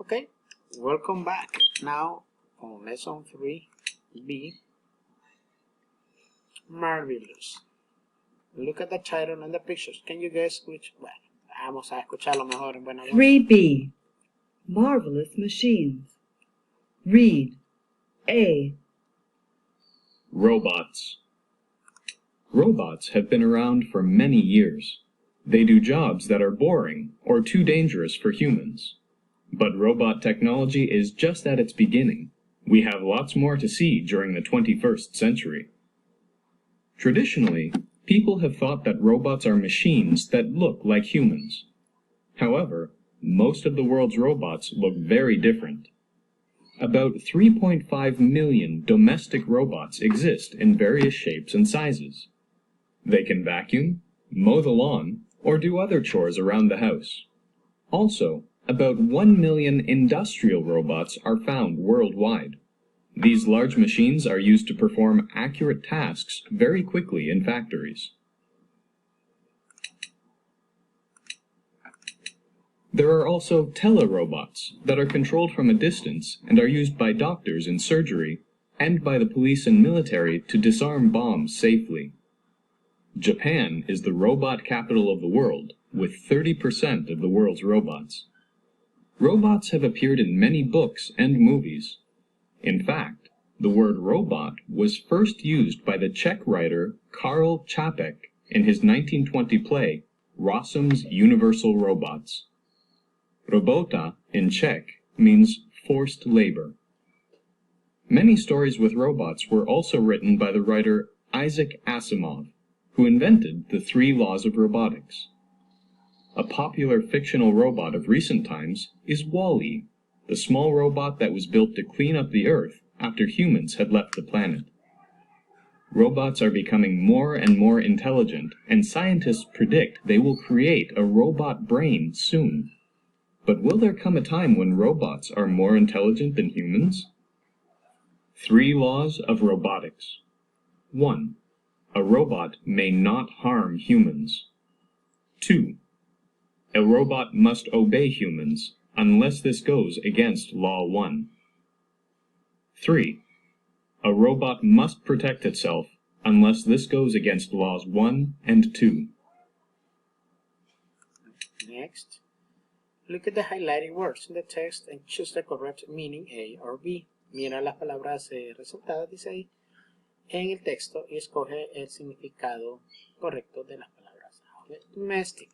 Okay, welcome back. Now on lesson 3B, Marvelous. Look at the title and the pictures. Can you guess which? Bueno, vamos a escucharlo mejor en buena voz. 3B. Marvelous machines. Read. A. Robots. Robots have been around for many years. They do jobs that are boring or too dangerous for humans. But robot technology is just at its beginning. We have lots more to see during the 21st century. Traditionally, people have thought that robots are machines that look like humans. However, most of the world's robots look very different. About 3.5 million domestic robots exist in various shapes and sizes. They can vacuum, mow the lawn, or do other chores around the house. Also, about 1 million industrial robots are found worldwide. These large machines are used to perform accurate tasks very quickly in factories. There are also telerobots that are controlled from a distance and are used by doctors in surgery and by the police and military to disarm bombs safely. Japan is the robot capital of the world, with 30% of the world's robots. Robots have appeared in many books and movies. In fact, the word robot was first used by the Czech writer Karl Čapek in his 1920 play, Rossum's Universal Robots. Robota, in Czech, means forced labor. Many stories with robots were also written by the writer Isaac Asimov, who invented the 3 laws of robotics. A popular fictional robot of recent times is Wall-E, the small robot that was built to clean up the Earth after humans had left the planet. Robots are becoming more and more intelligent, and scientists predict they will create a robot brain soon. But will there come a time when robots are more intelligent than humans? 3 laws of robotics. 1. A robot may not harm humans. 2. A robot must obey humans unless this goes against Law 1. 3. A robot must protect itself unless this goes against Laws 1 and 2. Next, look at the highlighted words in the text and choose the correct meaning A or B. Mira las palabras resaltadas, dice ahí, en el texto y escoge el significado correcto de las palabras. Domestic.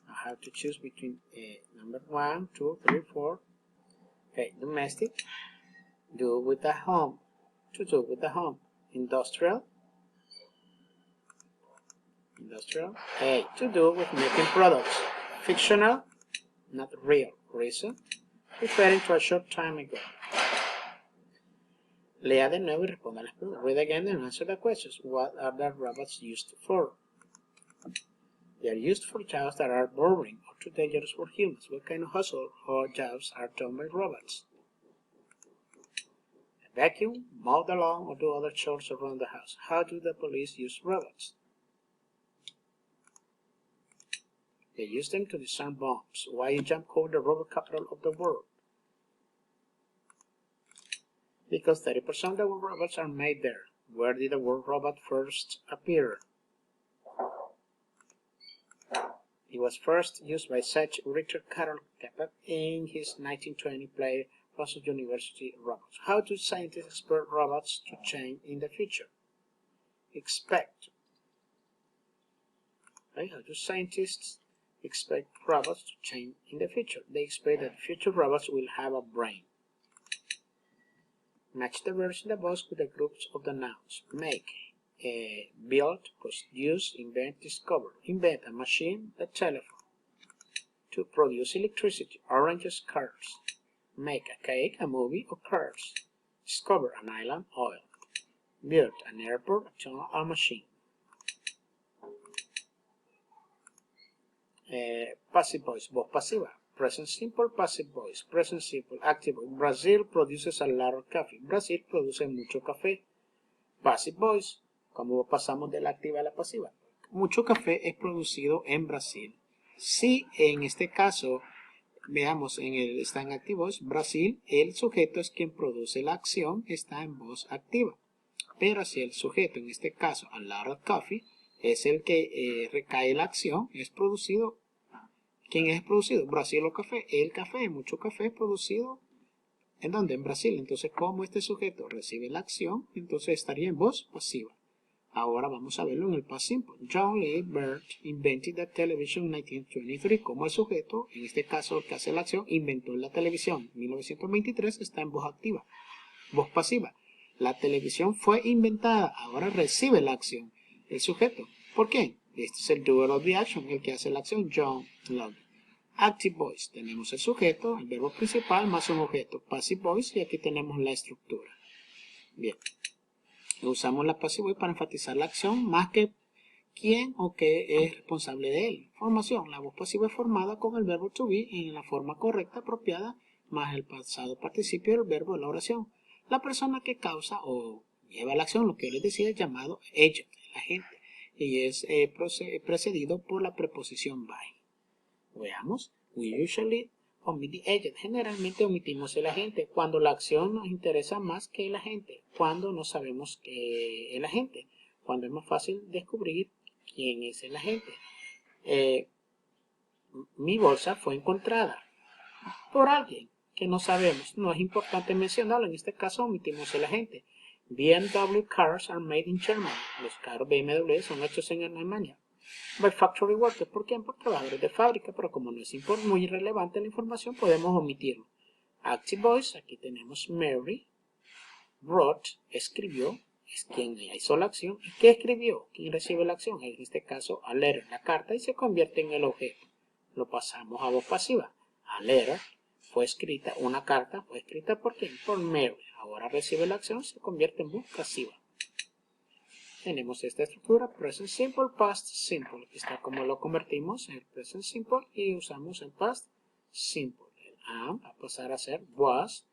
I have to choose between number 1, 2, 3, 4. Okay, domestic. Do with the home. To do with the home. Industrial. Industrial. A. To do with making products. Fictional. Not real. Reason. Referring to a short time ago. Lea de nuevo y responda las preguntas. Read again and answer the questions. What are the robots used for? They are used for jobs that are boring or too dangerous for humans. What kind of hustle or jobs are done by robots? Vacuum, mow the lawn, or do other chores around the house. How do the police use robots? They use them to disarm bombs. Why is Jump called the robot capital of the world? Because 30% of the world robots are made there. Where did the word robot first appear? It was first used by such Richard Carroll Capet in his 1920 play Rossum University Robots. How do scientists expect robots to change in the future? Expect. Right? How do scientists expect robots to change in the future? They expect that future robots will have a brain. Match the verbs in the box with the groups of the nouns. Make, build, produce, invent, discover. Invent a machine, a telephone. To produce electricity, oranges, cars. Make a cake, a movie, or cars. Discover an island, oil. Build an airport, a tunnel, a machine. Passive voice, voz pasiva. Present simple, passive voice. Present simple, active voice. Brazil produces a lot of coffee. Brasil produce mucho café. Passive voice. ¿Cómo pasamos de la activa a la pasiva? mucho café es producido en Brasil. Si en este caso, veamos, está en activo voz, Brasil, el sujeto es quien produce la acción, está en voz activa. Pero si el sujeto, en este caso, a lot of coffee, es el que recae la acción, es producido. ¿Quién es producido? Brasil o café. El café, mucho café es producido. ¿En dónde? En Brasil. Entonces, como este sujeto recibe la acción, entonces estaría en voz pasiva. Ahora vamos a verlo en el past simple. John Lee Bird invented the television in 1923. Como el sujeto, en este caso el que hace la acción, inventó la televisión. 1923 está en voz activa. Voz pasiva. La televisión fue inventada. Ahora recibe la acción. El sujeto. ¿Por qué? Este es el doer of the action, el que hace la acción. John Locke. Active voice. Tenemos el sujeto, el verbo principal más un objeto. Passive voice, y aquí tenemos la estructura. Bien. Usamos la passive voice para enfatizar la acción más que quién o qué es responsable de él. Formación. La voz pasiva es formada con el verbo to be en la forma correcta, apropiada, más el pasado participio del verbo de la oración. La persona que causa o lleva la acción, lo que yo les decía, es llamado agent, el agente, y es precedido por la preposición by. Veamos. We usually omit the agent. Generalmente omitimos el agente cuando la acción nos interesa más que el agente, cuando no sabemos que el agente, cuando es más fácil descubrir quién es el agente. Mi bolsa fue encontrada por alguien que no sabemos. No es importante mencionarlo. En este caso omitimos el agente. BMW cars are made in Germany. Los carros BMW son hechos en Alemania. By factory workers. ¿Por qué? Por trabajadores de fábrica, pero como no es muy relevante la información, podemos omitirlo. Active voice, aquí tenemos Mary. Wrote, escribió, es quien hizo la acción. ¿Y qué escribió? ¿Quién recibe la acción? En este caso, a letter, la carta, y se convierte en el objeto. Lo pasamos a voz pasiva. A letter fue escrita, una carta fue escrita ¿por quién? Por Mary. Ahora recibe la acción, se convierte en voz pasiva. Tenemos esta estructura, present simple, past simple. Está como lo convertimos en el present simple y usamos el past simple. El am va a pasar a ser was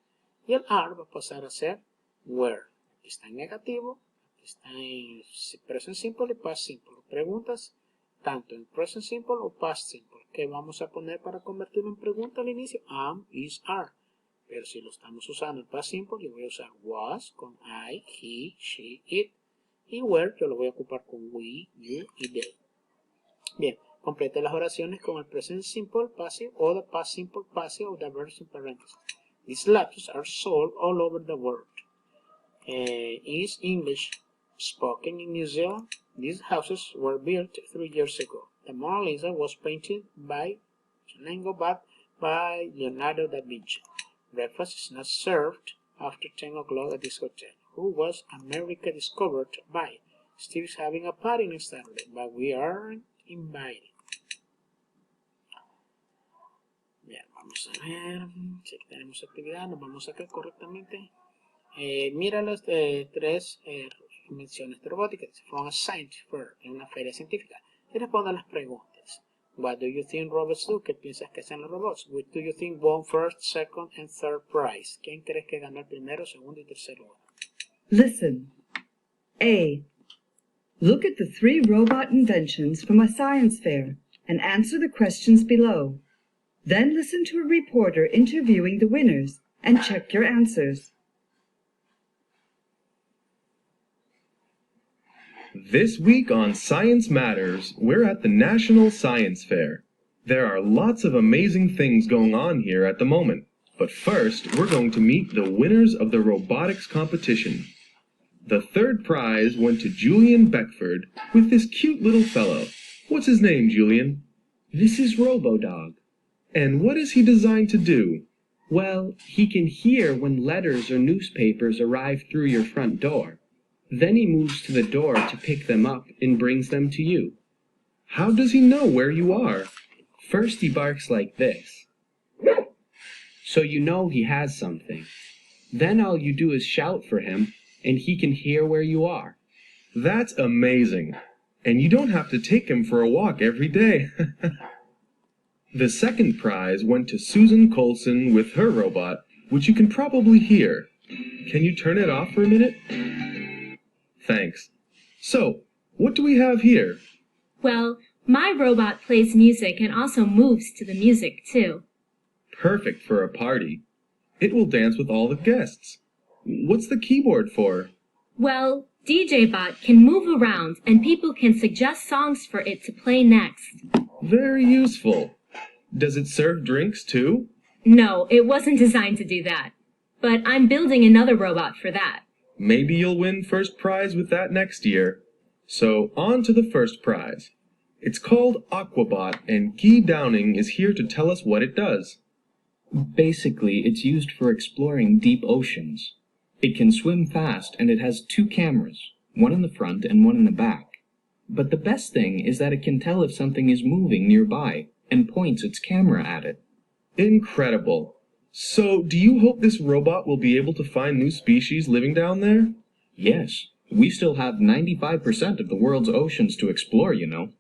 y el are va a pasar a ser were. Aquí está en negativo, aquí está en present simple y past simple. Preguntas tanto en present simple o past simple. ¿Qué vamos a poner para convertirlo en pregunta al inicio? Am, is, are. Pero si lo estamos usando en past simple, yo voy a usar was con I, he, she, it. Y where yo lo voy a ocupar con we, you y they. Bien, complete las oraciones con el present simple passive o the past simple passive o the verbs in parentheses. These laptops are sold all over the world. Is English spoken in New Zealand? These houses were built 3 years ago. The Mona Lisa was painted by Leonardo da Vinci. Breakfast is not served after 10 o'clock at this hotel. Who was America discovered by? Steve is having a party next Saturday, but we aren't invited. Bien, vamos a ver si tenemos actividad, nos vamos a sacar correctamente. Mira las tres menciones de robótica. From a science fair, en una feria científica. Y responda las preguntas. What do you think robots do? ¿Qué piensas que hacen los robots? Which do you think won first, second, and third prize? ¿Quién crees que ganó el primero, segundo y tercer lugar? Listen. A. Look at the 3 robot inventions from a science fair and answer the questions below. Then listen to a reporter interviewing the winners and check your answers. This week on Science Matters, we're at the National Science Fair. There are lots of amazing things going on here at the moment. But first, we're going to meet the winners of the robotics competition. The third prize went to Julian Beckford with this cute little fellow. What's his name, Julian? This is RoboDog. And what is he designed to do? Well, he can hear when letters or newspapers arrive through your front door. Then he moves to the door to pick them up and brings them to you. How does he know where you are? First he barks like this, so you know he has something. Then all you do is shout for him, and he can hear where you are. That's amazing. And you don't have to take him for a walk every day. The second prize went to Susan Colson with her robot, which you can probably hear. Can you turn it off for a minute? Thanks. So, what do we have here? Well, my robot plays music and also moves to the music, too. Perfect for a party. It will dance with all the guests. What's the keyboard for? Well, DJBot can move around and people can suggest songs for it to play next. Very useful. Does it serve drinks too? No, it wasn't designed to do that. But I'm building another robot for that. Maybe you'll win first prize with that next year. So on to the first prize. It's called Aquabot, and Guy Downing is here to tell us what it does. Basically, it's used for exploring deep oceans. It can swim fast, and it has 2 cameras, one in the front and one in the back. But the best thing is that it can tell if something is moving nearby and points its camera at it. Incredible. So, do you hope this robot will be able to find new species living down there? Yes. We still have 95% of the world's oceans to explore, you know.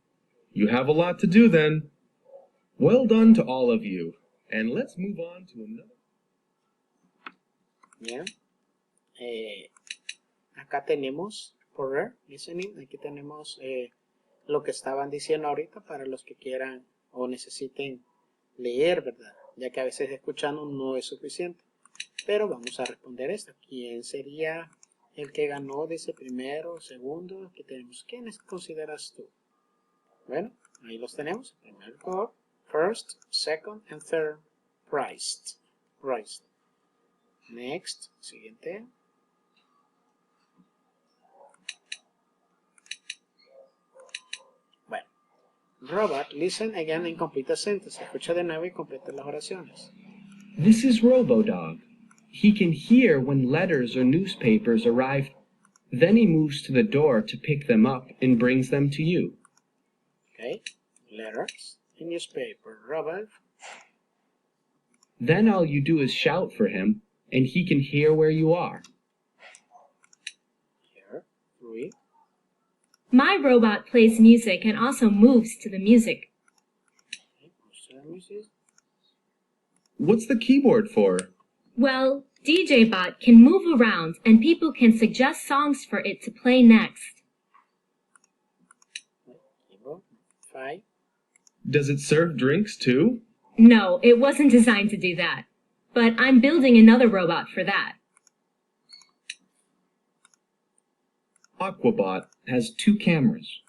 You have a lot to do then. Well done to all of you. And let's move on to another. Bien. Acá tenemos, for listening, aquí tenemos lo que estaban diciendo ahorita para los que quieran o necesiten leer, ¿verdad? Ya que a veces escuchando no es suficiente. Pero vamos a responder esto. ¿Quién sería el que ganó de ese primero, segundo? Aquí tenemos. ¿Quiénes consideras tú? Bueno, ahí los tenemos. Primer lugar, first, second, and third prize. Next, siguiente. Bueno, robot, listen again and complete a sentence. Escucha de nuevo y completa las oraciones. This is RoboDog. He can hear when letters or newspapers arrive. Then he moves to the door to pick them up and brings them to you. Okay, letters, newspaper, robot. Then all you do is shout for him, and he can hear where you are. Here, 3. My robot plays music and also moves to the music. Okay, What's the keyboard for? Well, DJBot can move around and people can suggest songs for it to play next. keyboard, 5. Does it serve drinks too? No, it wasn't designed to do that. But I'm building another robot for that. Aquabot has 2 cameras.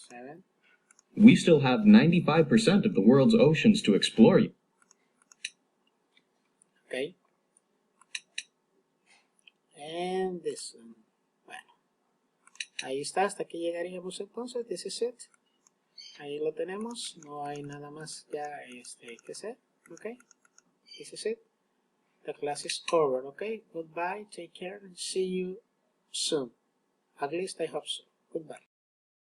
7. We still have 95% of the world's oceans to explore. Okay. And this one. Bueno. Ahí está, hasta aquí llegaríamos entonces. This is it. Ahí lo tenemos. No hay nada más ya que hacer. Okay. This is it. The class is over. Okay. Goodbye. Take care and see you soon. At least I hope so. Goodbye.